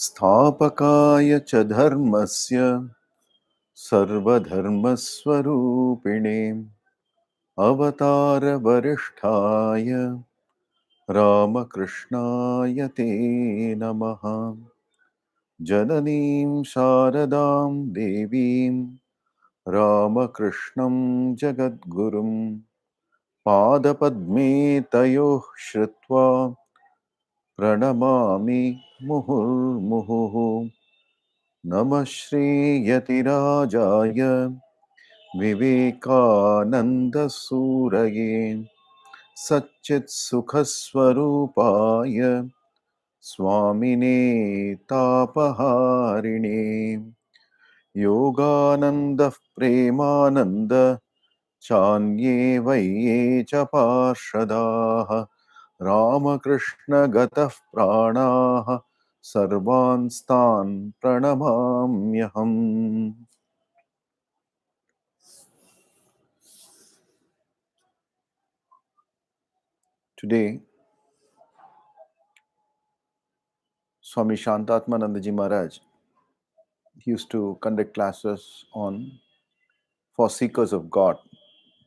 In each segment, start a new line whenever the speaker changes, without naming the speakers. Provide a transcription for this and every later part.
स्थापकाय च धर्मस्य सर्वधर्मस्वरूपिणे अवतारवरिष्ठाय रामकृष्णाय ते नमः। जननीं शारदां देवीं रामकृष्णं जगद्गुरुं पादपद्मे तयोः श्रुत्वा प्रणमामि मुहुर्मुहुः। नमः श्रीयतिराजाय विवेकानन्दसूरये सच्चित्सुखस्वरूपाय स्वामिने तापहारिणे योगानन्दः प्रेमानन्द चान्ये वै च पार्षदाः रामकृष्णगतः प्राणाः सर्वांस्तान् प्रणमाम्यहम्. Today, Swami Shantatmananda Ji Maharaj used to conduct classes on for seekers of God,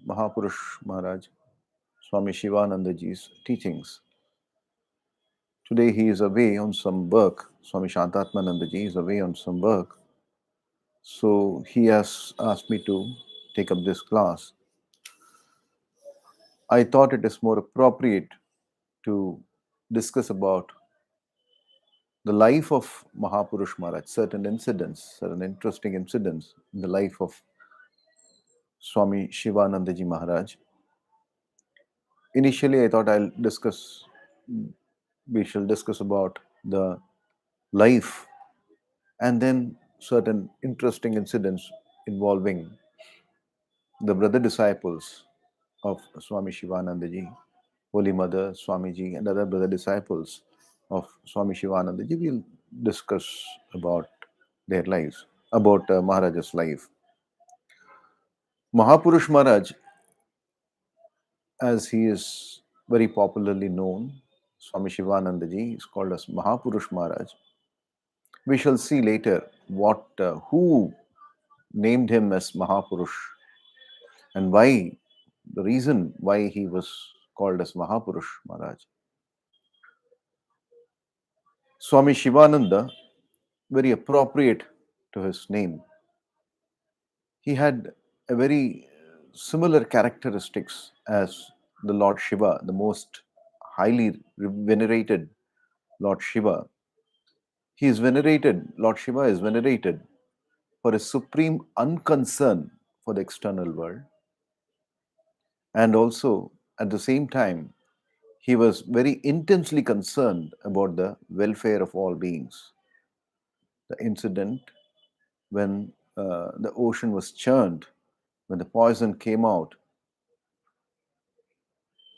Mahapurush Maharaj, Swami Shivananda Ji's teachings. Today he is away on some work. Swami Shantatmananda Ji is away on some work. So he has asked me to take up this class. I thought it is more appropriate to discuss about the life of Mahapurush Maharaj, certain incidents, certain interesting incidents in the life of Swami Shivananda Ji Maharaj. Initially, I thought we shall discuss about the life and then certain interesting incidents involving the brother disciples of Swami Shivananda Ji, Holy Mother, Swamiji, and other brother disciples of Swami Shivananda Ji. We'll discuss about their lives, about Maharaj's life. Mahapurush Maharaj, as he is very popularly known, Swami Shivananda Ji is called as Mahapurush Maharaj. We shall see later who named him as Mahapurush and why, the reason why he was called as Mahapurush Maharaj. Swami Shivananda, very appropriate to his name, he had a very similar characteristics as the Lord Shiva, the most highly venerated Lord Shiva. Lord Shiva is venerated for his supreme unconcern for the external world. And also, at the same time, he was very intensely concerned about the welfare of all beings. The incident when the ocean was churned, when the poison came out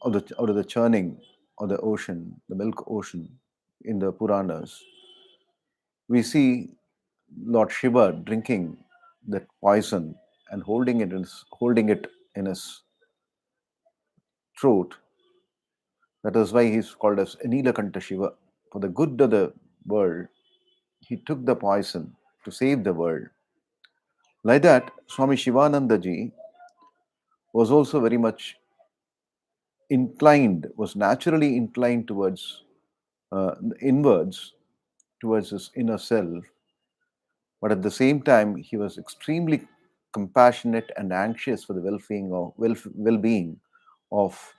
of the churning of the ocean, the milk ocean in the Puranas, we see Lord Shiva drinking that poison and holding it in his throat. That is why he is called as Anilakanta Shiva. For the good of the world, he took the poison to save the world. Like that, Swami Shivananda Ji was also very much was naturally inclined towards inwards, towards his inner self. But at the same time, he was extremely compassionate and anxious for the well-being of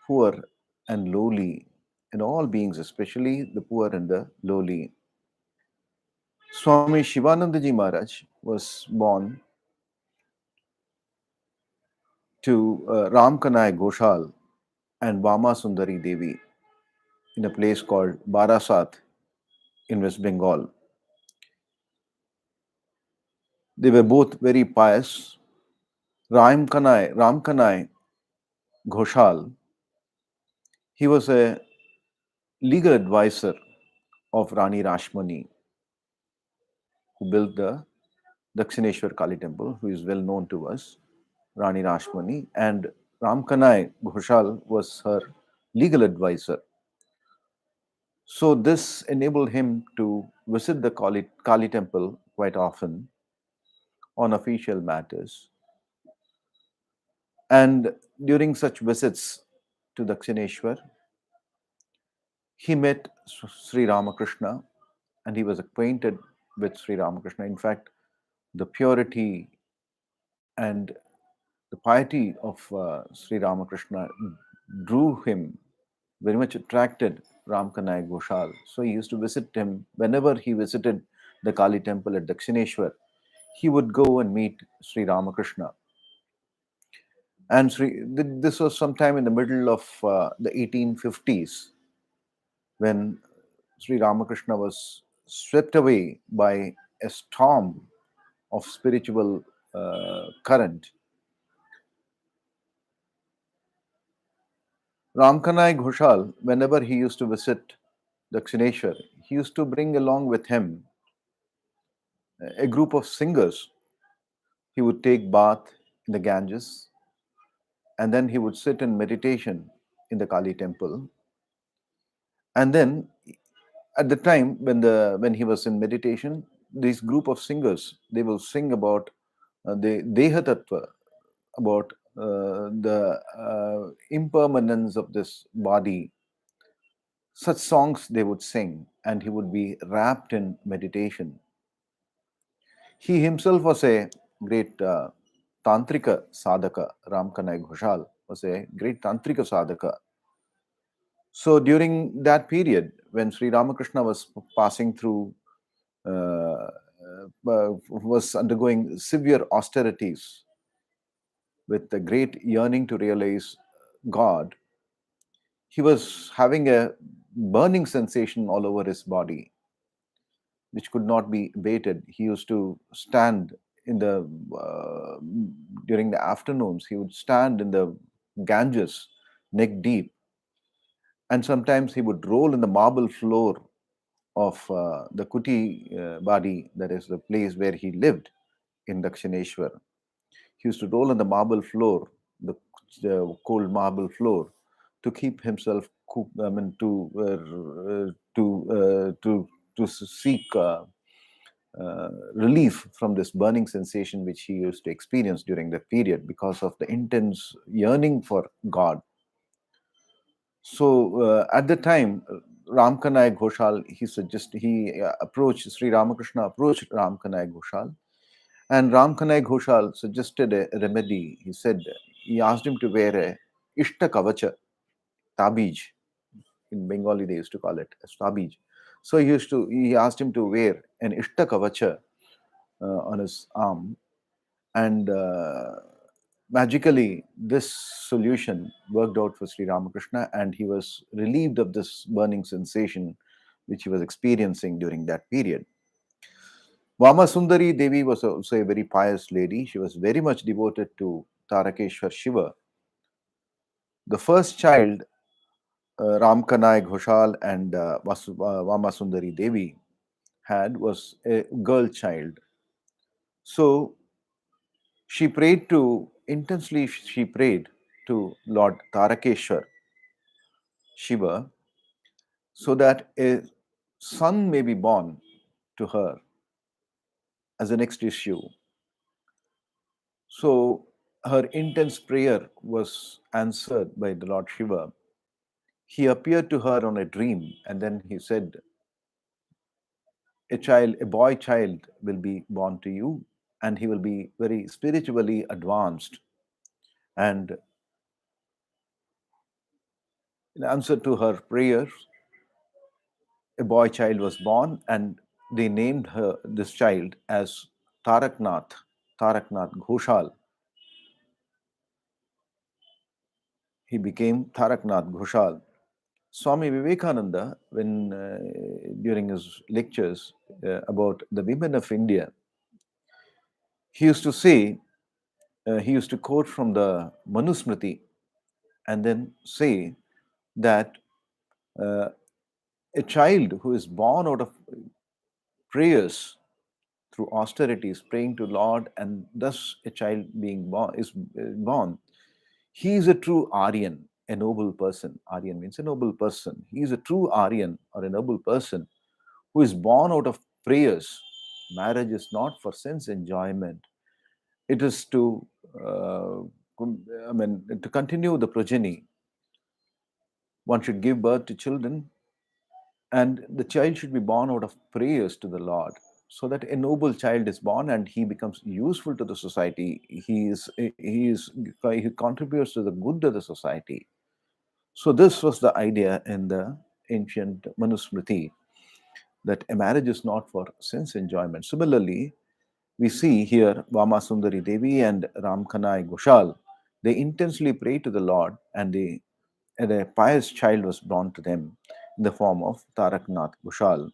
poor and lowly, and all beings, especially the poor and the lowly. Swami Shivananda Ji Maharaj was born to Ramkanai Ghoshal and Vama Sundari Devi in a place called Barasat in West Bengal. They were both very pious. Ramkanai Ghoshal, he was a legal advisor of Rani Rashmani, who built the Dakshineshwar Kali temple, who is well known to us, Rani Rashmani, and Ramkanai Ghoshal was her legal advisor. So this enabled him to visit the Kali temple quite often on official matters. And during such visits to Dakshineshwar, he met Sri Ramakrishna and he was acquainted with Sri Ramakrishna. In fact, the purity and the piety of Sri Ramakrishna drew him, very much attracted Ramkanai Ghoshal. So he used to visit him whenever he visited the Kali temple at Dakshineshwar. He would go and meet Sri Ramakrishna. And this was sometime in the middle of the 1850s when Sri Ramakrishna was swept away by a storm of spiritual current. Ramkanai Ghoshal, whenever he used to visit Dakshineshwar, he used to bring along with him a group of singers. He would take bath in the Ganges and then he would sit in meditation in the Kali temple. And then at the time when he was in meditation, this group of singers, they will sing about the Deha Tattva, about the impermanence of this body. Such songs they would sing, and he would be wrapped in meditation. He himself was a great Tantrika Sadhaka. Ramkanai Ghoshal was a great Tantrika Sadhaka. So during that period, when Sri Ramakrishna was passing through, was undergoing severe austerities with a great yearning to realize God, he was having a burning sensation all over his body, which could not be abated. He used to stand in the during the afternoons. He would stand in the Ganges, neck deep, and sometimes he would roll in the marble floor of the Kuti Badi, that is the place where he lived in Dakshineshwar. He used to roll on the marble floor, the cold marble floor, to keep himself, I mean, to seek relief from this burning sensation which he used to experience during that period because of the intense yearning for God. So at the time, Ramkanai Ghoshal, he approached Sri Ramakrishna approached Ramkanai Ghoshal, and Ramkanai Ghoshal suggested a remedy. He asked him to wear a Ishta Kavacha, tabij. In Bengali, they used to call it as tabij. So he asked him to wear an Ishta Kavacha on his arm, and magically this solution worked out for Sri Ramakrishna, and he was relieved of this burning sensation which he was experiencing during that period. Vama Sundari Devi was also a very pious lady. She was very much devoted to Tarakeshwar Shiva. The first child, Ramkanai Ghoshal and Vama Sundari Devi had, was a girl child. So she prayed to Lord Tarakeshwar Shiva so that a son may be born to her as the next issue. So her intense prayer was answered by the Lord Shiva. He appeared to her on a dream, and then he said, a boy child will be born to you, and he will be very spiritually advanced. And in answer to her prayers, a boy child was born, and they named this child as Taraknath, Taraknath Ghoshal. He became Taraknath Ghoshal. Swami Vivekananda, when during his lectures about the women of India, he used to say, he used to quote from the Manusmriti and then say that uh, a child who is born out of prayers through austerities, praying to Lord, and thus a child being born is born. He is a true Aryan. a noble person. Aryan means a noble person. He is a true Aryan or a noble person who is born out of prayers. Marriage is not for sense enjoyment. It is to, uh, to continue the progeny. One should give birth to children, and the child should be born out of prayers to the Lord, so that a noble child is born and he becomes useful to the society. He contributes to the good of the society. So this was the idea in the ancient Manusmriti, that a marriage is not for sense enjoyment. Similarly, we see here Vamasundari Devi and Ramkanai Goshal. They intensely pray to the Lord, and a pious child was born to them in the form of Taraknath Goshal.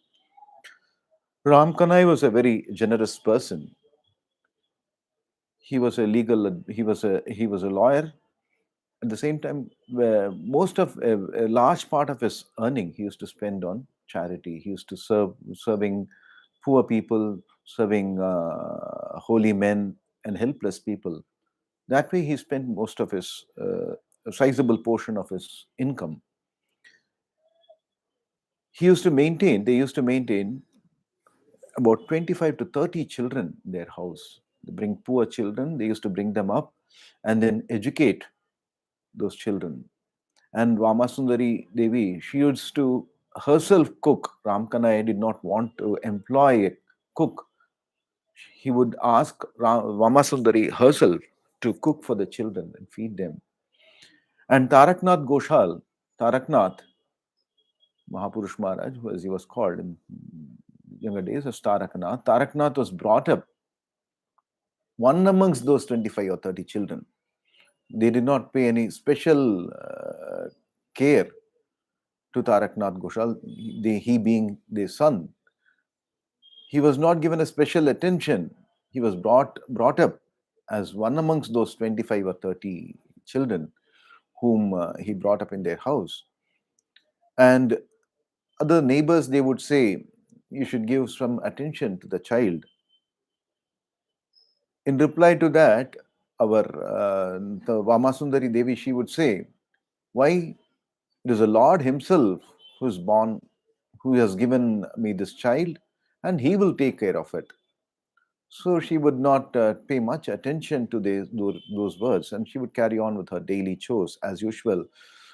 Ramkanai was a very generous person. He was a lawyer. At the same time, most of a large part of his earning he used to spend on charity. He used to serving poor people, serving holy men and helpless people. That way, he spent most of his a sizable portion of his income. They used to maintain about 25 to 30 children in their house. They bring poor children, they used to bring them up and then educate those children. And Vamasundari Devi, she used to herself cook. Ramkanai did not want to employ a cook. He would ask Vamasundari herself to cook for the children and feed them. And Taraknath Goshal, Taraknath, Mahapurush Maharaj, as he was called in younger days as Taraknath, Taraknath was brought up one amongst those 25 or 30 children. They did not pay any special care to Taraknath Goshal, he being their son. He was not given a special attention. He was brought up as one amongst those 25 or 30 children whom he brought up in their house. And other neighbors, they would say, you should give some attention to the child. In reply to that, the Vamasundari Devi, she would say, why, it is the Lord himself who is born, who has given me this child, and he will take care of it. So she would not pay much attention to those words, and she would carry on with her daily chores as usual,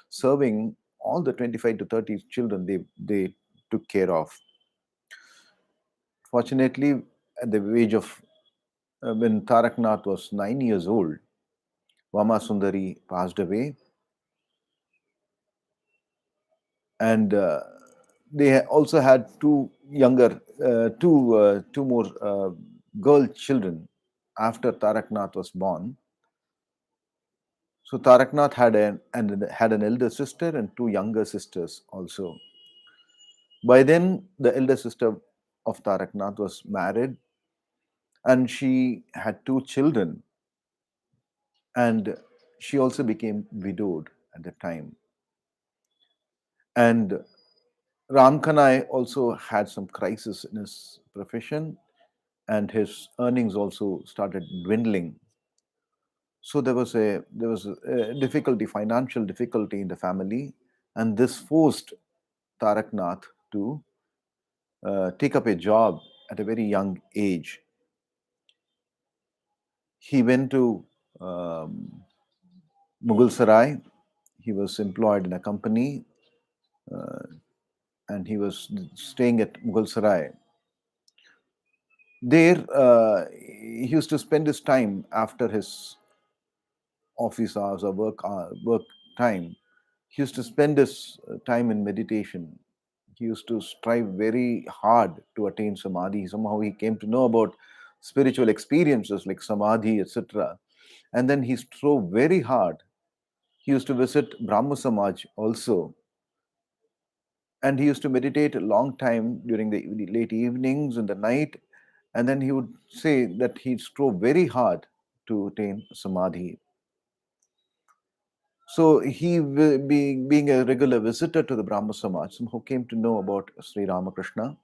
serving all the 25 to 30 children they took care of. Fortunately, at the age of when Taraknath was 9 years old, Vamasundari passed away, and they also had two more girl children after Taraknath was born. So Taraknath had an elder sister and two younger sisters also. By then, the elder sister of Taraknath was married, and she had two children, and she also became widowed at the time. And Ramkanai also had some crisis in his profession, and his earnings also started dwindling. So there was a difficulty, financial difficulty in the family, and this forced Taraknath to take up a job at a very young age. He went to Mughal Sarai. He was employed in a company, uh, and he was staying at Mughal Sarai. There, he used to spend his time after his office hours or work time. He used to spend his time in meditation. He used to strive very hard to attain samadhi. Somehow he came to know about spiritual experiences like samadhi, etc. And then he strove very hard. He used to visit Brahma Samaj also. And he used to meditate a long time during the late evenings and the night. And then he would say that he strove very hard to attain samadhi. So he, being a regular visitor to the Brahma Samaj, somehow came to know about Sri Ramakrishna,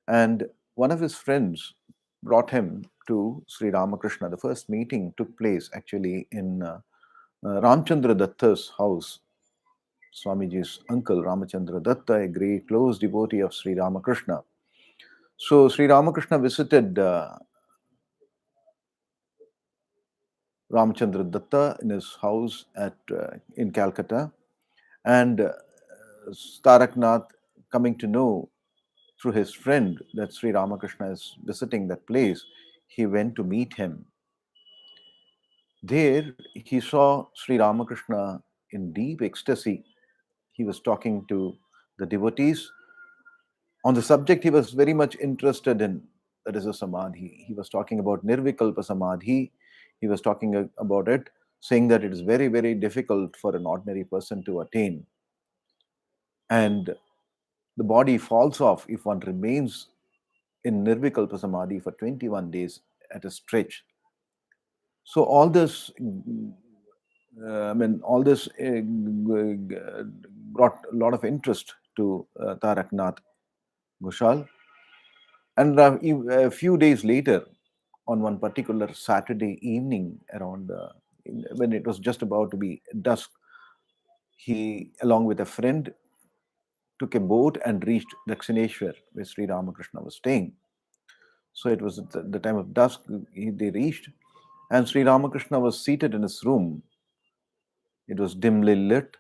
and one of his friends brought him to Sri Ramakrishna. The first meeting took place actually in Ramchandra Datta's house Swamiji's uncle Ramachandra Datta, a great close devotee of Sri Ramakrishna. So Sri Ramakrishna visited Ramachandra Datta in his house in Calcutta, and Taraknath, coming to know through his friend that Sri Ramakrishna is visiting that place, he went to meet him. There, he saw Sri Ramakrishna in deep ecstasy. He was talking to the devotees on the subject he was very much interested in, that is a samadhi. He was talking about Nirvikalpa Samadhi. He was talking about it, saying that it is very, very difficult for an ordinary person to attain. And the body falls off if one remains in Nirvikalpa Samadhi for 21 days at a stretch. So all this, all this brought a lot of interest to Taraknath Ghoshal. And a few days later, on one particular Saturday evening, around when it was just about to be dusk, he, along with a friend, took a boat and reached Dakshineshwar, where Sri Ramakrishna was staying. So it was at the time of dusk they reached, and Sri Ramakrishna was seated in his room. It was dimly lit,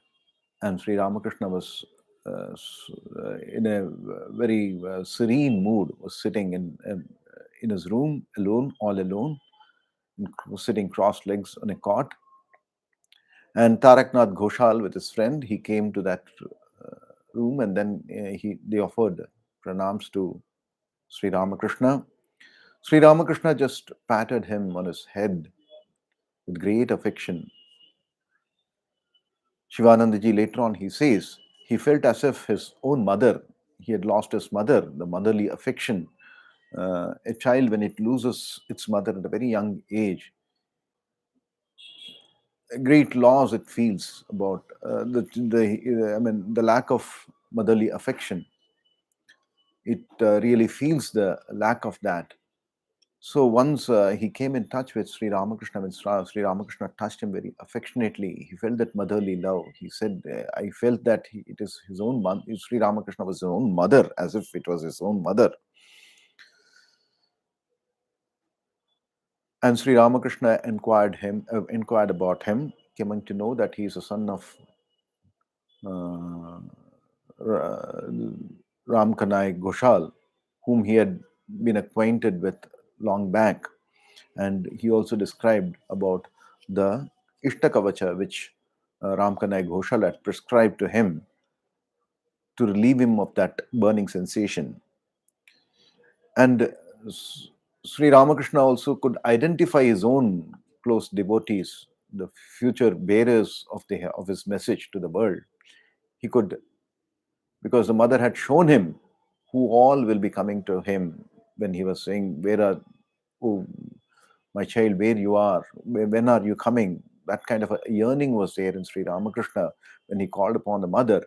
and Sri Ramakrishna was in a very serene mood, was sitting in his room alone, all alone, was sitting cross legs on a cot. And Taraknath Ghoshal, with his friend, he came to that room, and then they offered pranams to Sri Ramakrishna. Sri Ramakrishna just patted him on his head with great affection. Shivanandaji later on, he says, he felt as if his own mother, he had lost his mother, the motherly affection. A child, when it loses its mother at a very young age, a great loss it feels about the lack of motherly affection. It really feels the lack of that. So once he came in touch with Sri Ramakrishna, when Sri Ramakrishna touched him very affectionately, he felt that motherly love. He said, I felt that it is his own mother. Sri Ramakrishna was his own mother, as if it was his own mother. And Sri Ramakrishna inquired about him, coming to know that he is a son of uh, Ram Kanai Ghoshal, whom he had been acquainted with long back. And he also described about the Ishtakavacha, which Ram Kanai Ghoshal had prescribed to him to relieve him of that burning sensation. And Sri Ramakrishna also could identify his own close devotees, the future bearers of his message to the world. He could, because the mother had shown him who all will be coming to him when he was saying, "Where are, oh, my child, where you are? When are you coming?" That kind of a yearning was there in Sri Ramakrishna when he called upon the mother.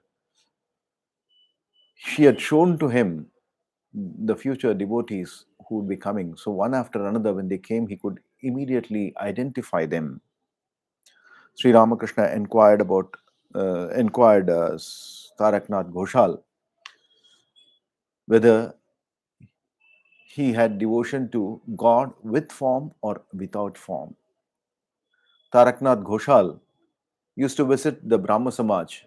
She had shown to him the future devotees who would be coming. So one after another, when they came, he could immediately identify them. Sri Ramakrishna inquired Taraknath Ghoshal whether he had devotion to God with form or without form. Taraknath Ghoshal used to visit the Brahma Samaj.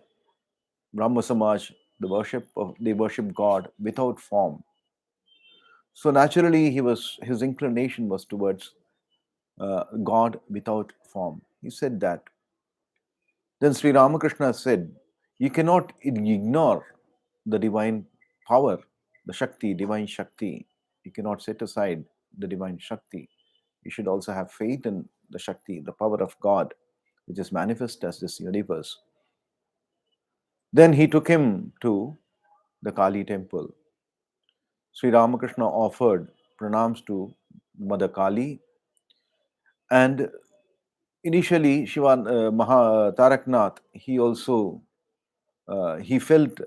Brahma Samaj, they worship God without form. So naturally, his inclination was towards God without form. He said that. Then Sri Ramakrishna said, "You cannot ignore the divine power, the Shakti, divine Shakti. You cannot set aside the divine Shakti. You should also have faith in the Shakti, the power of God, which is manifest as this universe." Then he took him to the Kali temple. Sri Ramakrishna offered pranams to Mother Kali, and initially Taraknath, he also he felt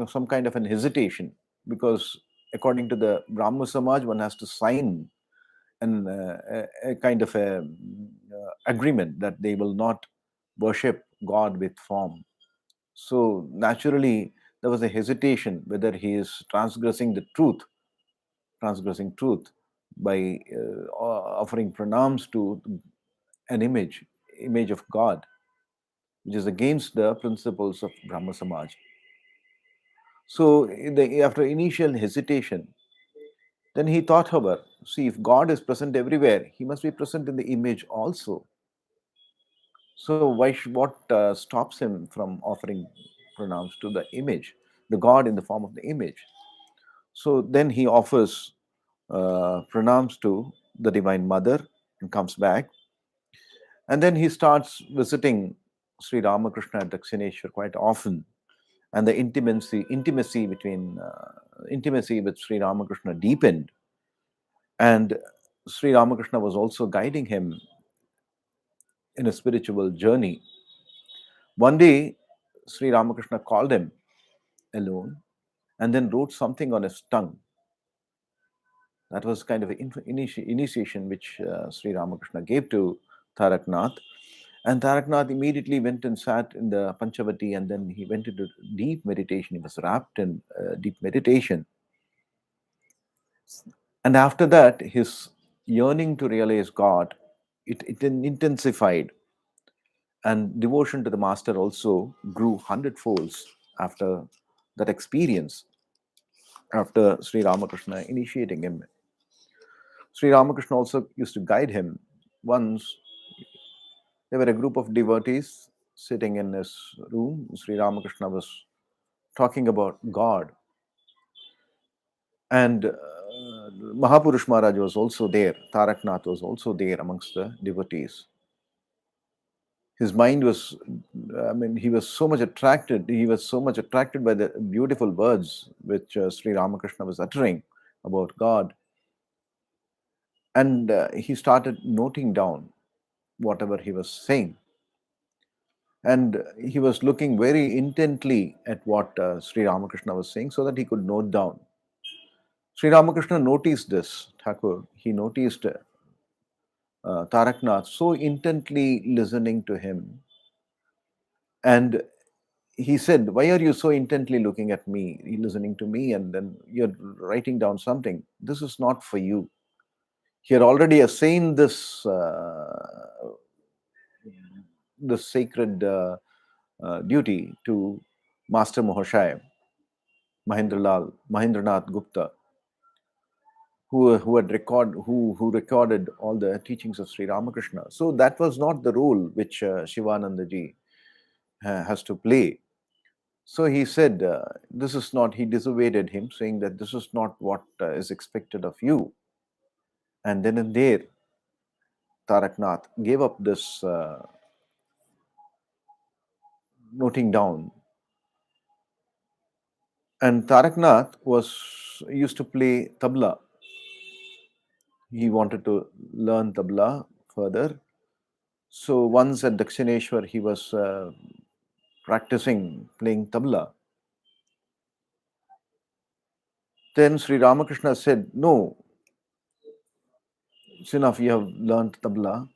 some kind of an hesitation, because according to the Brahma Samaj, one has to sign a kind of agreement that they will not worship God with form. So naturally, there was a hesitation whether he is transgressing truth by offering pranams to an image of God, which is against the principles of Brahma Samaj. So, after initial hesitation, then he thought, however, see, if God is present everywhere, he must be present in the image also. So, what stops him from offering pranams to the image, the God in the form of the image? So, then he offers pranams to the Divine Mother and comes back. And then he starts visiting Sri Ramakrishna at Dakshineshwar quite often, and the intimacy with Sri Ramakrishna deepened, and Sri Ramakrishna was also guiding him in a spiritual journey. One day, Sri Ramakrishna called him alone and then wrote something on his tongue. That was kind of an initiation which Sri Ramakrishna gave to Taraknath. And Taraknath immediately went and sat in the Panchavati, and then he went into deep meditation. He was wrapped in deep meditation. And after that, his yearning to realize God, it intensified, and devotion to the master also grew hundredfolds after that experience, after Sri Ramakrishna initiating him. Sri Ramakrishna also used to guide him. Once there were a group of devotees sitting in his room. Sri Ramakrishna was talking about God, and Mahapurush Maharaj was also there. Taraknath was also there amongst the devotees. His mind was, I mean, he was so much attracted. He was so much attracted by the beautiful words which Sri Ramakrishna was uttering about God, and he started noting down whatever he was saying. And he was looking very intently at what Sri Ramakrishna was saying so that he could note down. Sri Ramakrishna noticed this, Thakur. He noticed Taraknath so intently listening to him. And he said, "Why are you so intently looking at me, listening to me, and then you're writing down something? This is not for you. You're already assigned this sacred duty to Master Mahashaya, Mahendranath Gupta, who recorded all the teachings of Sri Ramakrishna. So that was not the role which Shivanandaji has to play. So he said, this is not, he dissuaded him, saying that this is not what is expected of you. And then and there, Taraknath gave up this noting down. And Taraknath used to play tabla. He wanted to learn tabla further. So once at Dakshineshwar, he was practicing playing tabla. Then Sri Ramakrishna said, "No, it's enough, you have learned tabla.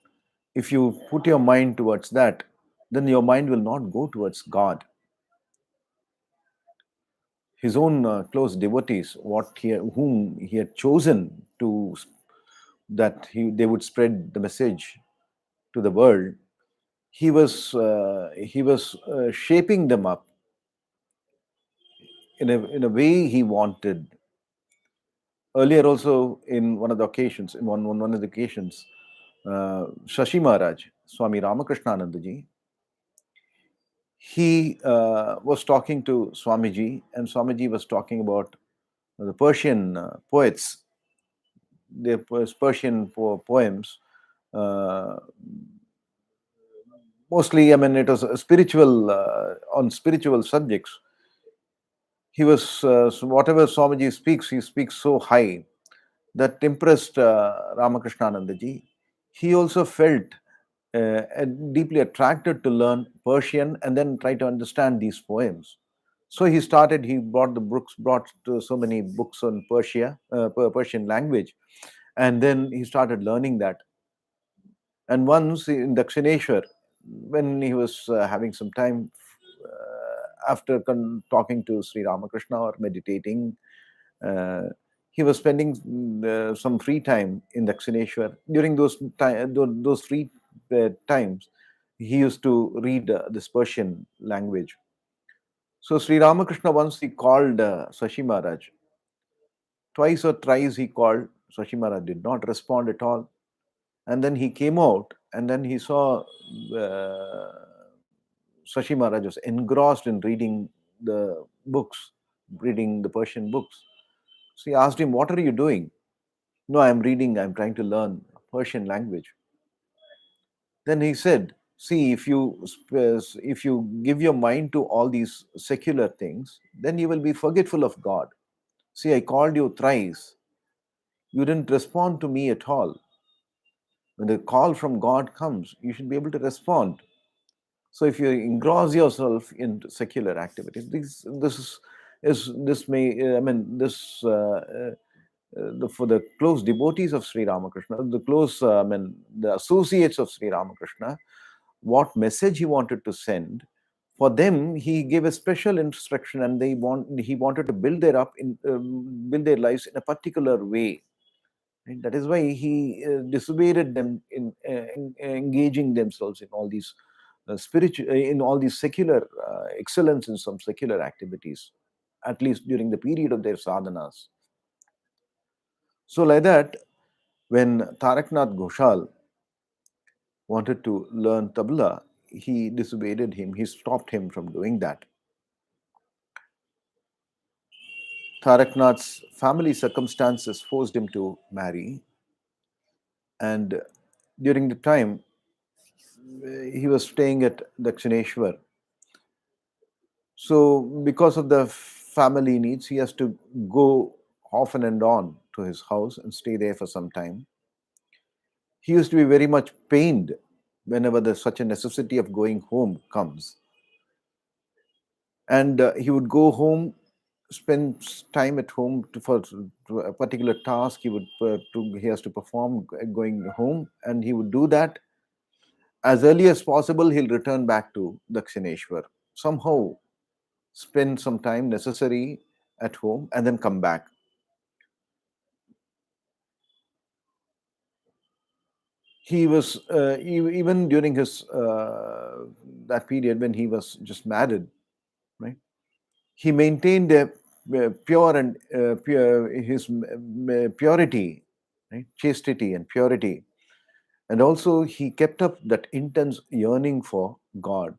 If you put your mind towards that, then your mind will not go towards God." His own close devotees, whom he had chosen to they would spread the message to the world, he was shaping them up in a way he wanted. Earlier, also in one of the occasions, one of the occasions, Shashi Maharaj, Swami Ramakrishna, he was talking to Swamiji, and Swamiji was talking about the Persian poets, their Persian poems. Uh, Mostly, I mean, it was a spiritual on spiritual subjects. He was so whatever Swamiji speaks, he speaks so high that impressed Ramakrishnanandaji. He also felt deeply attracted to learn Persian and then try to understand these poems. So he brought so many books on Persian language, and then he started learning that. And once in Dakshineshwar, when he was having some time after talking to Sri Ramakrishna or meditating, uh, he was spending some free time in Dakshineshwar. During those free times, he used to read this Persian language. So Sri Ramakrishna once he called Sashi Maharaj. Twice or thrice he called. Sashi Maharaj did not respond at all. And then he came out, and then he saw uh, Sashi Maharaj was engrossed in reading the books, reading the Persian books. So he asked him, "What are you doing?" "No, I'm reading, I'm trying to learn Persian language." Then he said, "See, if you give your mind to all these secular things, then you will be forgetful of God. See, I called you thrice. You didn't respond to me at all. When the call from God comes, you should be able to respond. So if you engross yourself in secular activities, this may I mean this for the close devotees of Sri Ramakrishna, the close I mean the associates of Sri Ramakrishna, what message he wanted to send. For them, he gave a special instruction, and he wanted to build their lives in a particular way. Right? That is why he dissuaded them in engaging themselves in all these in all these secular excellence in some secular activities, at least during the period of their sadhanas. So, like that, when Taraknath Ghoshal wanted to learn tabla, he dissuaded him, he stopped him from doing that. Taraknath's family circumstances forced him to marry, and during the time he was staying at Dakshineshwar. So, because of the family needs, he has to go off and on to his house and stay there for some time. He used to be very much pained whenever there's such a necessity of going home comes. And he would go home, spend time at home to a particular task he has to perform going home, and he would do that as early as possible. He'll return back to Dakshineshwar, somehow spend some time necessary at home, and then come back. He was even during his that period when he was just married, right? He maintained a pure and purity, right? Chastity and purity, and also he kept up that intense yearning for God.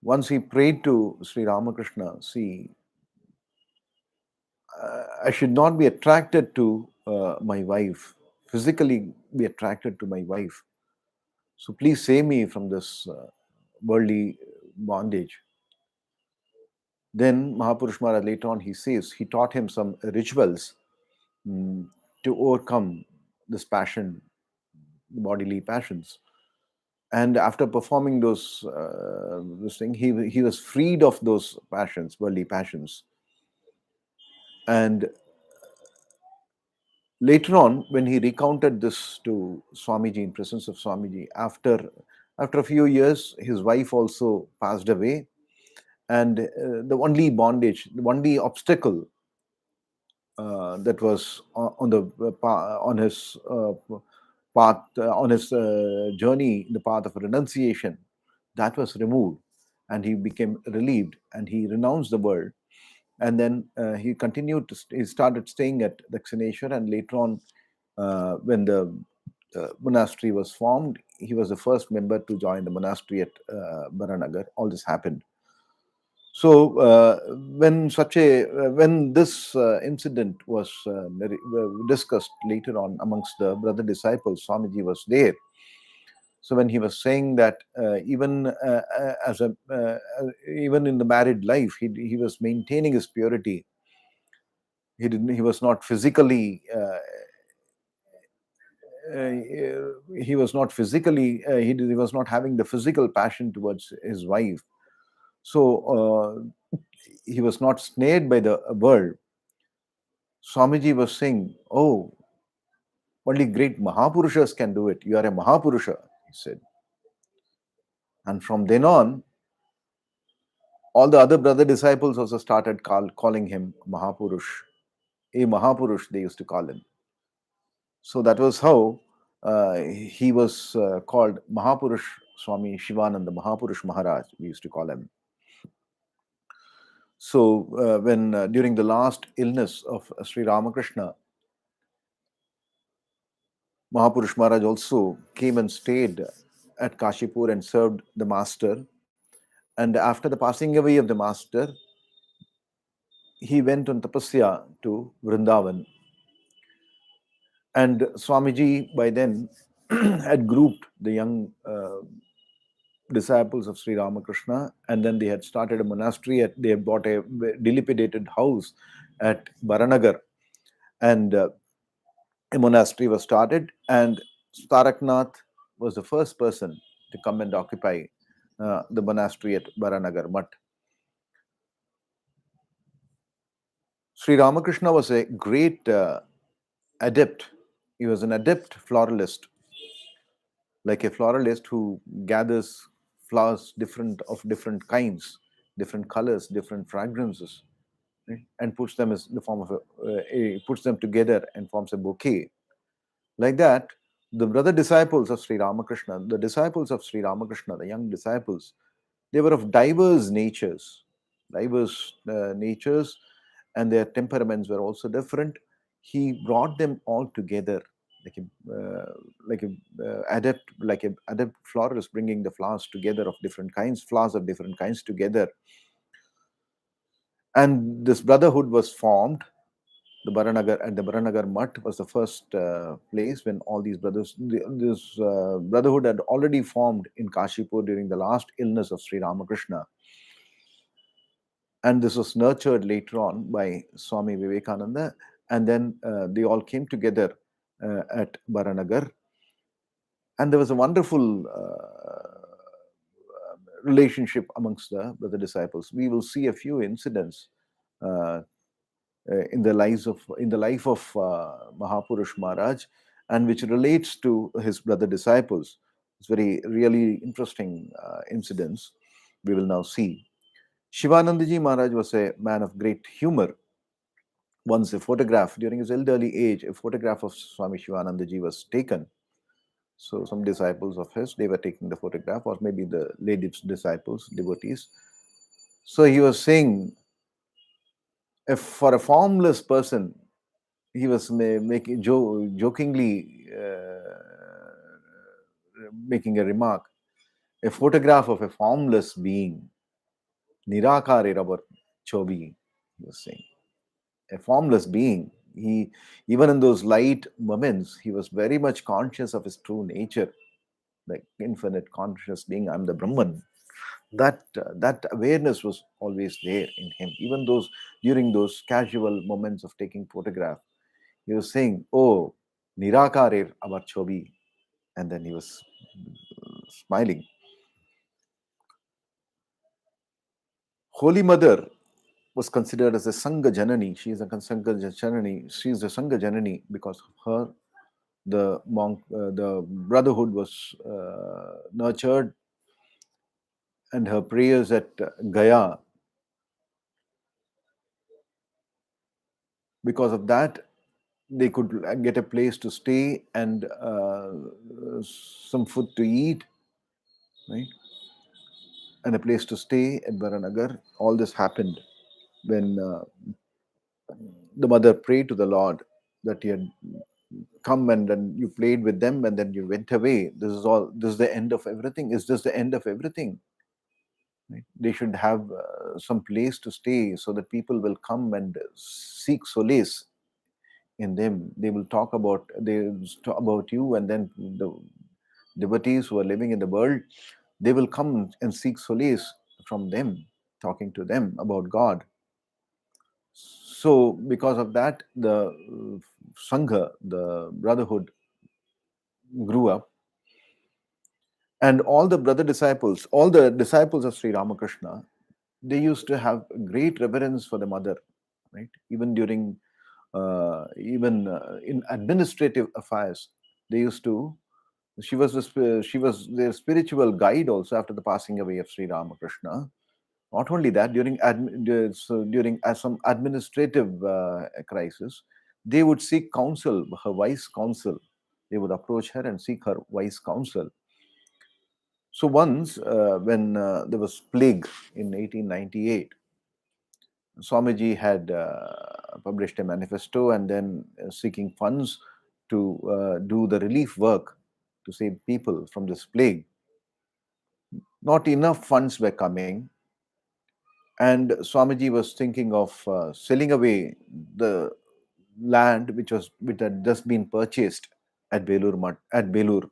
Once he prayed to Sri Ramakrishna, "See, I should not be attracted to my wife, physically be attracted to my wife. So please save me from this worldly bondage." Then Mahapurush Maharaj later on, he says, he taught him some rituals mm, to overcome this passion, bodily passions. And after performing this thing, he was freed of those passions, worldly passions. And later on, when he recounted this to Swamiji in presence of Swamiji, after a few years, his wife also passed away, and the only bondage, the only obstacle that was on his path, on his journey, the path of renunciation, that was removed, and he became relieved, and he renounced the world. And then he continued he started staying at Dakshineshwar, and later on, when the monastery was formed, he was the first member to join the monastery at Baranagar. All this happened. So when this incident was discussed later on amongst the brother disciples, Swamiji was there. So when he was saying that even in the married life, he was maintaining his purity. He was not physically he was not physically he was not having the physical passion towards his wife. So he was not snared by the world. Swamiji was saying, "Oh, only great Mahapurushas can do it. You are a Mahapurusha," he said. And from then on, All the other brother disciples also started calling him Mahapurush. A Mahapurush, they used to call him. So that was how he was called Mahapurush Swami Shivananda, Mahapurush Maharaj, we used to call him. So when during the last illness of Sri Ramakrishna, Mahapurush Maharaj also came and stayed at Kashipur and served the master. And after the passing away of the master, he went on tapasya to Vrindavan. And Swamiji by then had grouped the young disciples of Sri Ramakrishna, and then they had started a monastery. They had bought a dilapidated house at Baranagar, and a monastery was started. And Taraknath was the first person to come and occupy the monastery at Baranagar Mutt. Sri Ramakrishna was a great adept. He was an adept floralist, like a floralist who gathers flowers of different kinds, different colors, different fragrances, right? And puts them as the form of puts them together and forms a bouquet. Like that, the brother disciples of Sri Ramakrishna, the disciples of Sri Ramakrishna, the young disciples, they were of diverse natures, and their temperaments were also different. He brought them all together like a adept florist, bringing the flowers together of different kinds, flowers of different kinds together, and this brotherhood was formed. The Baranagar Mutt was the first place when all these this brotherhood had already formed in Kashipur during the last illness of Sri Ramakrishna. And this was nurtured later on by Swami Vivekananda. And then they all came together at Baranagar. And there was a wonderful relationship amongst the brother disciples. We will see a few incidents in the life of Mahapurush Maharaj, and which relates to his brother disciples. It's really interesting incidents we will now see. Shivanandaji Maharaj was a man of great humor. Once a photograph, during his elderly age, a photograph of Swami Shivanandaji was taken. So some disciples of his, they were taking the photograph, or maybe the ladies' disciples, devotees. So he was saying, if for a formless person, he was jokingly making a remark, a photograph of a formless being, Nirakare Rabar Chobi, he was saying. A formless being. He, even in those light moments, he was very much conscious of his true nature, like infinite conscious being. I'm the Brahman. That awareness was always there in him. Even those during those casual moments of taking photograph, he was saying, "Oh, Nirakarer Abar Chobi," and then he was smiling. Holy Mother was considered as a Sangha Janani. She is a Sangha Janani. She is a Sangha Janani because of her, the brotherhood was nurtured, and her prayers at Gaya. Because of that, they could get a place to stay and some food to eat, right? And a place to stay at Baranagar. All this happened when the mother prayed to the Lord that he had come and then you played with them and then you went away. This is all. This is the end of everything. Is this the end of everything? Right? They should have some place to stay so that people will come and seek solace in them. They will talk about you, and then the devotees who are living in the world, they will come and seek solace from them, talking to them about God. So because of that, the Sangha, the brotherhood, grew up, and all the disciples of Sri Ramakrishna, they used to have great reverence for the mother, right? Even during in administrative affairs, they used to. She was their spiritual guide also after the passing away of Sri Ramakrishna. Not only that, during some administrative crisis, they would seek counsel, her wise counsel. They would approach her and seek her wise counsel. So once, when there was plague in 1898, Swamiji had published a manifesto and then seeking funds to do the relief work to save people from this plague. Not enough funds were coming, and Swamiji was thinking of selling away the land which had just been purchased at Belur.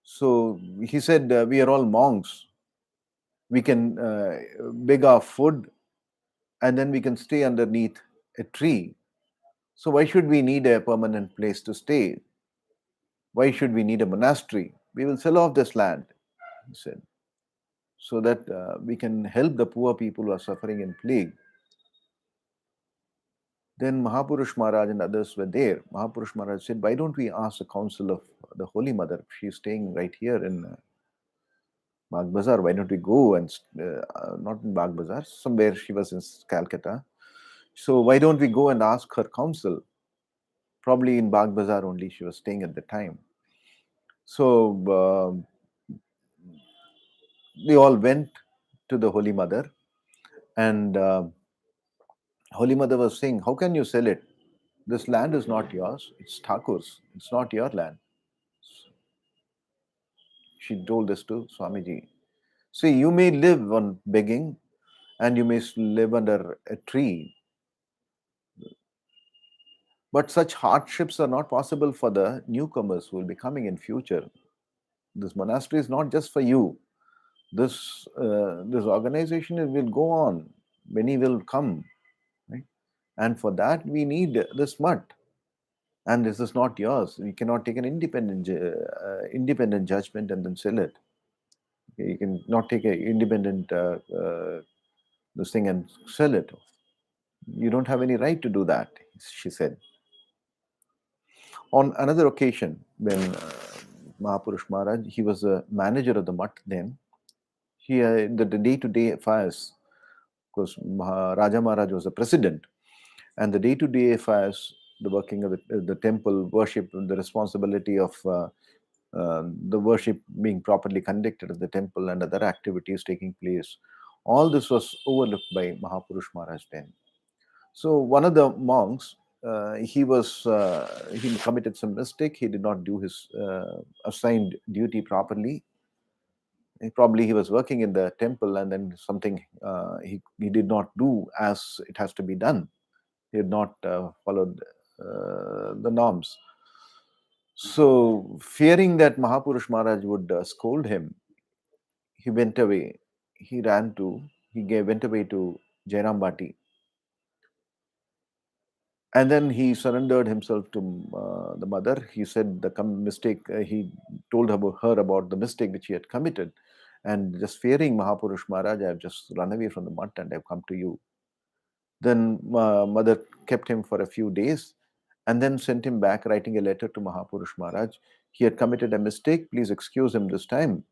So he said, "We are all monks. We can beg our food, and then we can stay underneath a tree. So why should we need a permanent place to stay? Why should we need a monastery? We will sell off this land," he said, "so that we can help the poor people who are suffering in plague." Then Mahapurush Maharaj and others were there. Mahapurush Maharaj said, "Why don't we ask the counsel of the Holy Mother? She is staying right here in Bagh Bazaar. Why don't we go and, not in Bagh Bazaar, somewhere she was in Calcutta. So why don't we go and ask her counsel? Probably in Bagh Bazaar only she was staying at the time." So they all went to the Holy Mother, and Holy Mother was saying, "How can you sell it? This land is not yours. It's Thakur's. It's not your land." She told this to Swamiji. "See, you may live on begging and you may live under a tree, but such hardships are not possible for the newcomers who will be coming in future. This monastery is not just for you. This organization will go on. Many will come, right? And for that we need this mud. And this is not yours. You cannot take an independent judgment and then sell it. Okay? You can not take an independent this thing and sell it. You don't have any right to do that," she said. On another occasion, when Mahapurush Maharaj, he was a manager of the mutt then, he the day-to-day affairs, because Raja Maharaj was the president, and the day-to-day affairs, the working of the temple, worship, the responsibility of the worship being properly conducted at the temple and other activities taking place, all this was overlooked by Mahapurush Maharaj then. So one of the monks, he committed some mistake. He did not do his assigned duty properly. Probably he was working in the temple, and then something he did not do as it has to be done. He had not followed the norms. So, fearing that Mahapurush Maharaj would scold him, he went away. Went away to Jairam Bati, and then he surrendered himself to the mother. He said the mistake. He told her about the mistake which he had committed, and just fearing Mahapurush Maharaj, I have just run away from the mutt and I've come to you. Then mother kept him for a few days, and then sent him back, writing a letter to Mahapurush Maharaj. He had committed a mistake. Please excuse him this time,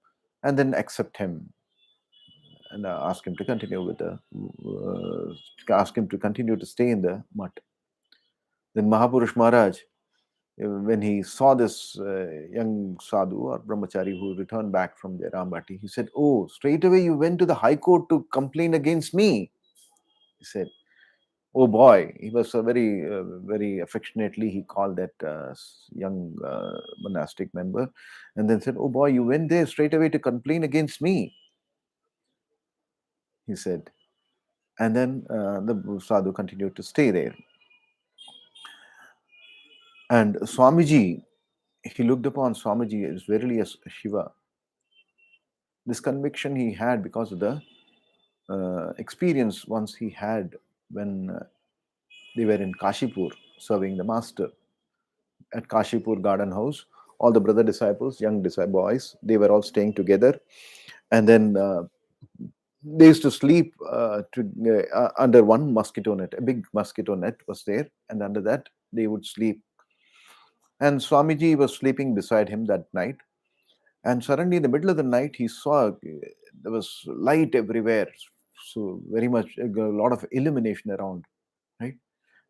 and then accept him and ask him to continue with ask him to continue to stay in the mutt. Then Mahapurush Maharaj, when he saw this young sadhu or brahmachari who returned back from the Rambati, he said, "Oh, straight away you went to the High Court to complain against me." He said, "Oh boy," he was very affectionately he called that young monastic member, and then said, "Oh boy, you went there straight away to complain against me," he said. And then the sadhu continued to stay there. And Swamiji, he looked upon Swamiji as verily as Shiva. This conviction he had because of the experience once he had when they were in Kashipur serving the master. At Kashipur Garden House, all the brother disciples, young boys, they were all staying together. And then they used to sleep under one mosquito net. A big mosquito net was there, and under that they would sleep. And Swamiji was sleeping beside him that night. And suddenly, in the middle of the night, he saw there was light everywhere, so very much a lot of illumination around, right?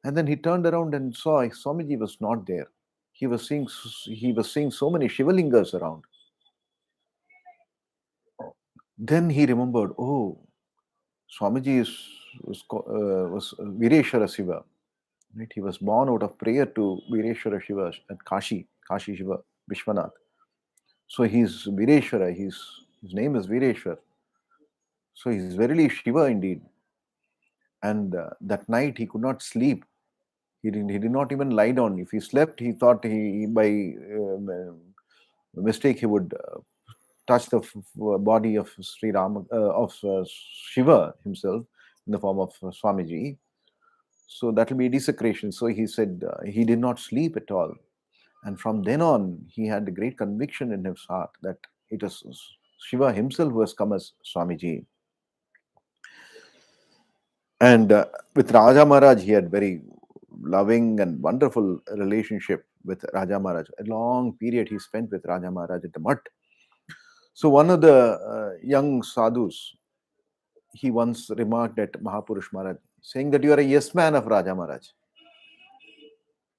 And then he turned around and saw Swamiji was not there. He was seeing so many Shivalingas around. Then he remembered, oh, Swamiji was Vireshwara Shiva. Right? He was born out of prayer to Vireshwara Shiva at Kashi Shiva, Vishwanath. So he's Vireshwara, his name is Vireshwar. So he's verily Shiva indeed. And that night he could not sleep. He did not even lie down. If he slept, he thought by mistake he would touch the body of Sri Rama, of Shiva himself in the form of Swamiji. So that will be desecration. So he said he did not sleep at all. And from then on, he had a great conviction in his heart that it is Shiva himself who has come as Swamiji. And with Raja Maharaj, he had very loving and wonderful relationship with Raja Maharaj. A long period he spent with Raja Maharaj at the Mutt. So one of the young sadhus, he once remarked at Mahapurush Maharaj, saying that you are a yes man of Raja Maharaj,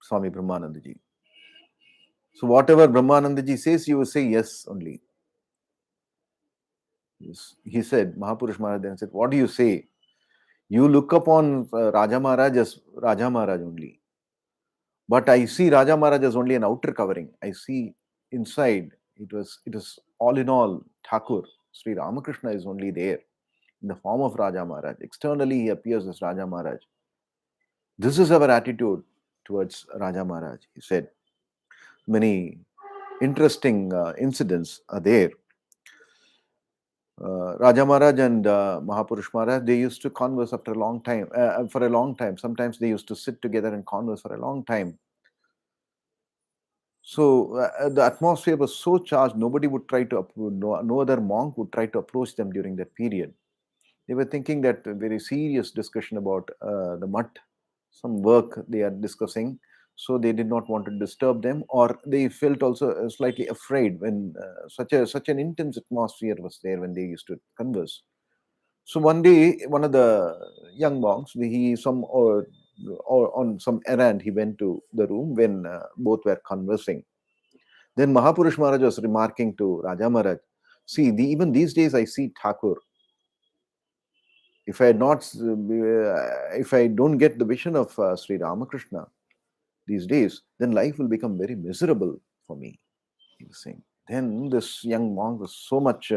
Swami Brahmanandaji. So whatever Brahmanandaji says, you will say yes only. Yes. He said, Mahapurush Maharaj then said, what do you say? You look upon Raja Maharaj as Raja Maharaj only. But I see Raja Maharaj as only an outer covering. I see inside, it is all in all, Thakur, Sri Ramakrishna is only there in the form of Raja Maharaj. Externally, he appears as Raja Maharaj. This is our attitude towards Raja Maharaj, he said. Many interesting incidents are there. Raja Maharaj and Mahapurush Maharaj, they used to converse after a long time, for a long time. Sometimes they used to sit together and converse for a long time. So the atmosphere was so charged, nobody would try to, no other monk would try to approach them during that period. They were thinking that a very serious discussion about the mutt, some work they are discussing. So they did not want to disturb them, or they felt also slightly afraid when such an intense atmosphere was there when they used to converse. So one day, one of the young monks, or on some errand, he went to the room when both were conversing. Then Mahapurush Maharaj was remarking to Raja Maharaj, see, even these days I see Thakur. If I had not, if I don't get the vision of Sri Ramakrishna these days, then life will become very miserable for me, he was saying. Then this young monk was so much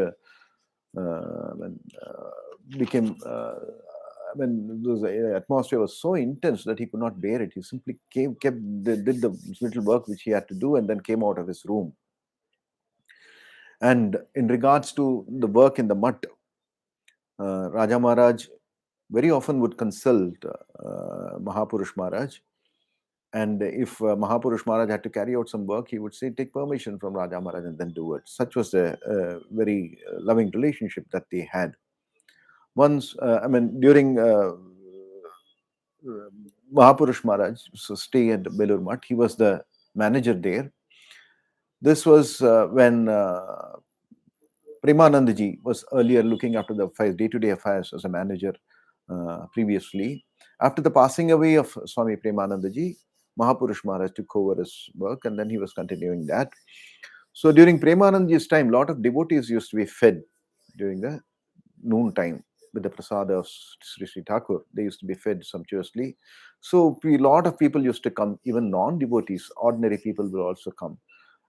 when, became the atmosphere was so intense that he could not bear it. He simply did the little work which he had to do and then came out of his room. And in regards to the work in the mutt, Raja Maharaj very often would consult Mahapurush Maharaj. And if Mahapurush Maharaj had to carry out some work, he would say, take permission from Raja Maharaj and then do it. Such was a very loving relationship that they had. Once, during Mahapurush Maharaj's stay at Belur Mutt, he was the manager there. This was when Premanandaji was earlier looking after the day-to-day affairs as a manager previously. After the passing away of Swami Premanandaji, Mahapurush Maharaj took over his work and then he was continuing that. So during Premanandaji's time, a lot of devotees used to be fed during the noon time with the prasada of Sri Sri Thakur. They used to be fed sumptuously. So a lot of people used to come, even non-devotees, ordinary people will also come.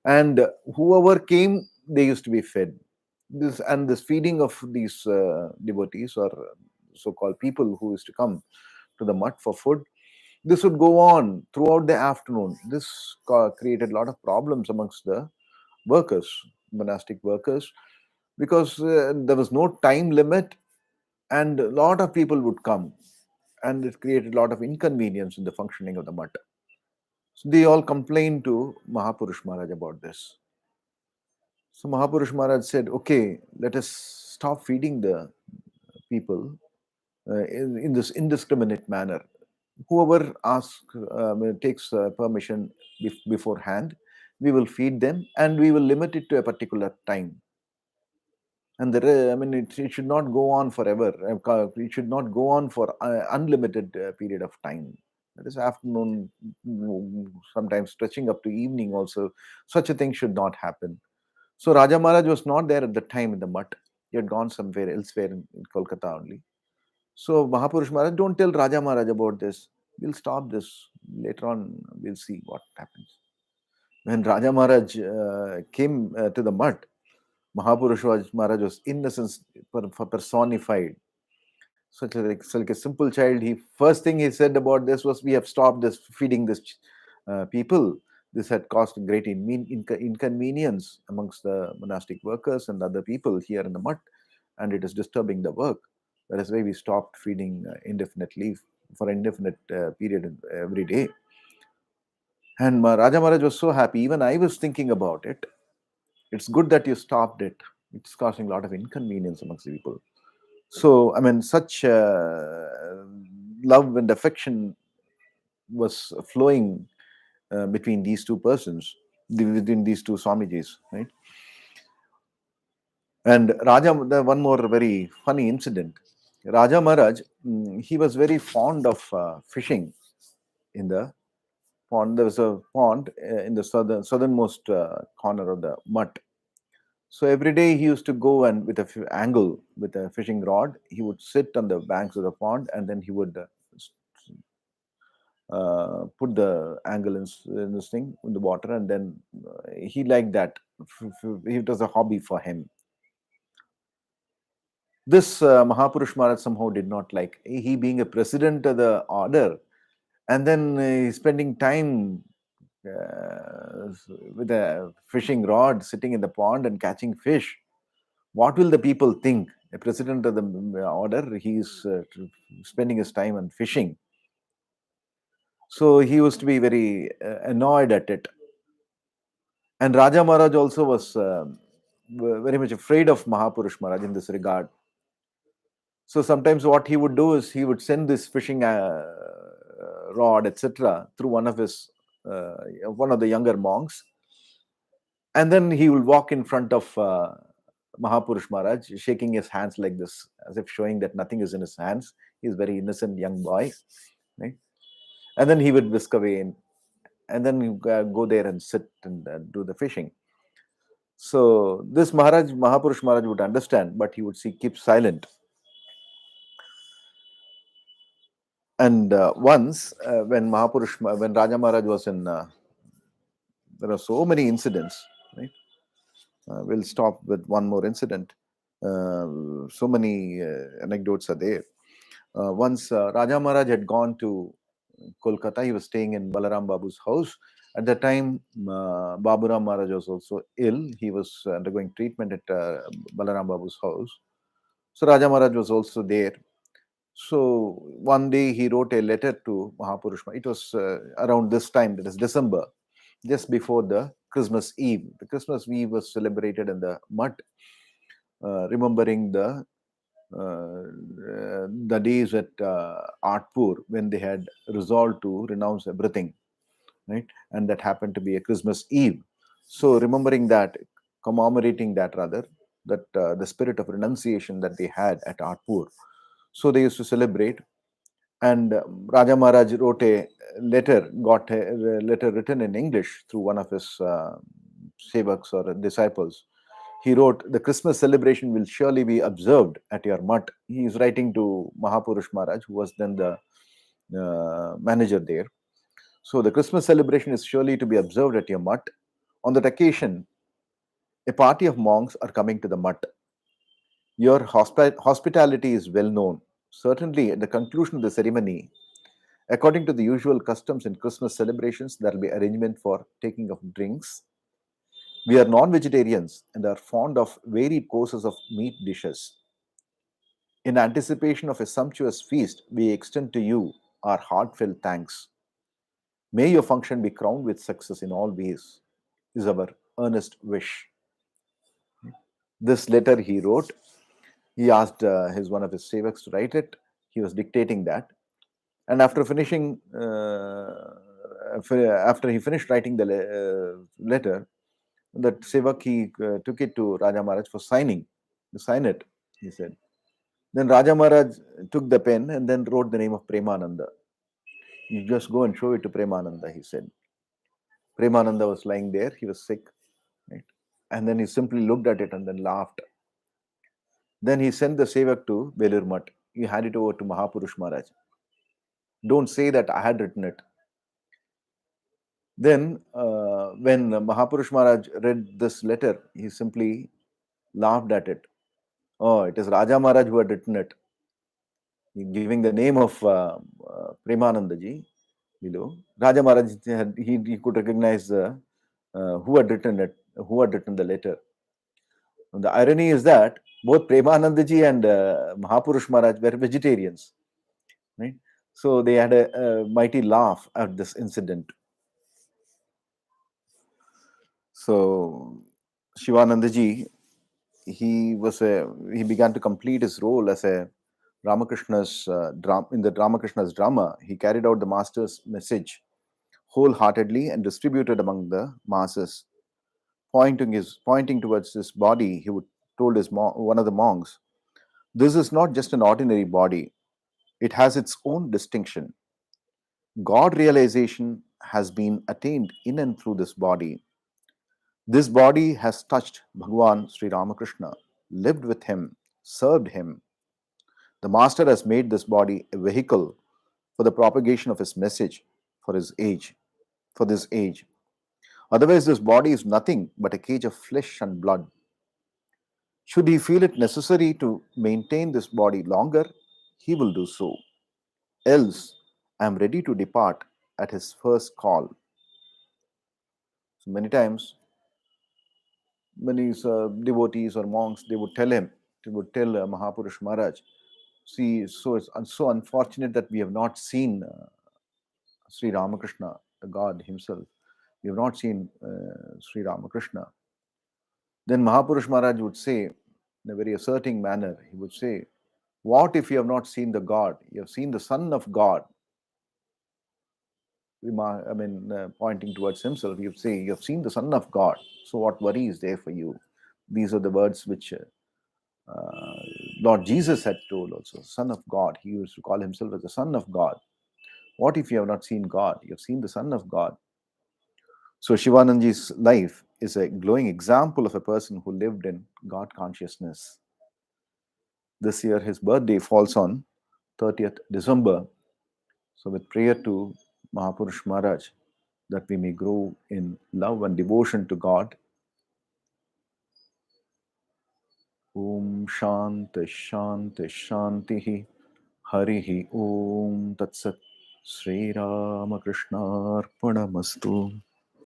And whoever came, they used to be fed. This feeding of these devotees or so-called people who used to come to the mutt for food, this would go on throughout the afternoon. This created a lot of problems amongst the workers, monastic workers, because there was no time limit and a lot of people would come, and it created a lot of inconvenience in the functioning of the mutt. So they all complained to Mahapurush Maharaj about this. So Mahapurush Maharaj said, okay, let us stop feeding the people in this indiscriminate manner. Whoever takes permission beforehand, we will feed them, and we will limit it to a particular time. And I mean, it should not go on forever. It should not go on for unlimited period of time. That is afternoon, sometimes stretching up to evening also. Such a thing should not happen. So Raja Maharaj was not there at the time in the mutt. He had gone somewhere elsewhere in Kolkata only. So Mahapurush Maharaj, don't tell Raja Maharaj about this. We'll stop this. Later on, we'll see what happens. When Raja Maharaj came to the mutt, Mahapurush Maharaj was innocence personified. Such a simple child. He first thing he said about this was, "We have stopped this feeding this people. This had caused great inconvenience amongst the monastic workers and other people here in the mutt, and it is disturbing the work. That is why we stopped feeding indefinitely for indefinite period every day." And Raja Maharaj was so happy. Even I was thinking about it. It's good that you stopped it. It's causing a lot of inconvenience amongst the people. So, I mean, such love and affection was flowing between these two persons, between these two Swamijis, right? And one more very funny incident. Raja Maharaj, he was very fond of fishing in the pond. There was a pond in the southernmost corner of the mutt. So every day he used to go, and with a angle with a fishing rod, he would sit on the banks of the pond, and then he would put the angle in this thing in the water, and then he liked that. It was a hobby for him. This Mahapurush Maharaj somehow did not like. He being a president of the order, and then spending time with a fishing rod, sitting in the pond and catching fish. What will the people think? A president of the order, he's spending his time on fishing. So he used to be very annoyed at it. And Raja Maharaj also was very much afraid of Mahapurush Maharaj in this regard. So sometimes what he would do is he would send this fishing rod, etc., through one of the younger monks, and then he will walk in front of Mahapurush Maharaj, shaking his hands like this, as if showing that nothing is in his hands. He's a very innocent young boy, right? And then he would whisk away, and then you go there and sit and do the fishing. So this Mahapurush Maharaj would understand, but he would keep silent. And once, when Raja Maharaj was in, there are so many incidents, right? We'll stop with one more incident. So many anecdotes are there. Once Raja Maharaj had gone to Kolkata, he was staying in Balaram Babu's house. At that time, Baburam Maharaj was also ill. He was undergoing treatment at Balaram Babu's house. So Raja Maharaj was also there. So one day he wrote a letter to Mahapurush. It was around this time, that is December, just before the Christmas Eve. The Christmas Eve was celebrated in the mutt, remembering the days at Artpur when they had resolved to renounce everything, right? And that happened to be a Christmas Eve. So remembering that, commemorating that rather, that the spirit of renunciation that they had at Artpur. So they used to celebrate, and Raja Maharaj got a letter written in English through one of his sevaks or disciples. He wrote, "The Christmas celebration will surely be observed at your mutt." He is writing to Mahapurush Maharaj, who was then the manager there. So the Christmas celebration is surely to be observed at your mutt. On that occasion, a party of monks are coming to the mutt. Your hospitality is well known. Certainly, at the conclusion of the ceremony, according to the usual customs in Christmas celebrations, there will be arrangement for taking of drinks. We are non-vegetarians and are fond of varied courses of meat dishes. In anticipation of a sumptuous feast, we extend to you our heartfelt thanks. May your function be crowned with success in all ways, is our earnest wish. This letter he wrote. He asked one of his sevaks to write it. He was dictating that. And after finishing after he finished writing the letter, that Sevak, he took it to Raja Maharaj for signing. To sign it, he said. Then Raja Maharaj took the pen and then wrote the name of Premananda. You just go and show it to Premananda, he said. Premananda was lying there, he was sick, right? And then he simply looked at it and then laughed. Then he sent the Sevak to Belur Mutt. He handed it over to Mahapurush Maharaj. Don't say that I had written it. Then, when Mahapurush Maharaj read this letter, he simply laughed at it. Oh, it is Raja Maharaj who had written it, giving the name of Premanandaji below. Raja Maharaj, he could recognize who had written it, who had written the letter. And the irony is that both Premanandaji and Mahapurush Maharaj were vegetarians, right? So they had a mighty laugh at this incident. So Shivanandaji, he began to complete his role as a Ramakrishna's in the Ramakrishna's drama. He carried out the master's message wholeheartedly and distributed among the masses. Pointing towards his body, he would told one of the monks, "This is not just an ordinary body; it has its own distinction. God realization has been attained in and through this body. This body has touched Bhagwan Sri Ramakrishna, lived with him, served him. The Master has made this body a vehicle for the propagation of his message for his age, for this age. Otherwise, this body is nothing but a cage of flesh and blood. Should he feel it necessary to maintain this body longer, he will do so. Else, I am ready to depart at his first call." So many times, many devotees or monks, they would tell Mahapurush Maharaj, "See, so it's so unfortunate that we have not seen Sri Ramakrishna, the God himself. We have not seen Sri Ramakrishna." Then Mahapurush Maharaj would say, in a very asserting manner, he would say, "What if you have not seen the God? You have seen the Son of God." Pointing towards himself, you say, "You have seen the Son of God. So what worry is there for you?" These are the words which Lord Jesus had told also. Son of God. He used to call himself as the Son of God. What if you have not seen God? You have seen the Son of God. So Shivanandaji's life is a glowing example of a person who lived in God consciousness. This year his birthday falls on 30th December. So with prayer to Mahapurush Maharaj that we may grow in love and devotion to God. Om Shanti Shanti Shanti Harihi Om Tat Sat Sri Ramakrishna Arpanamastu.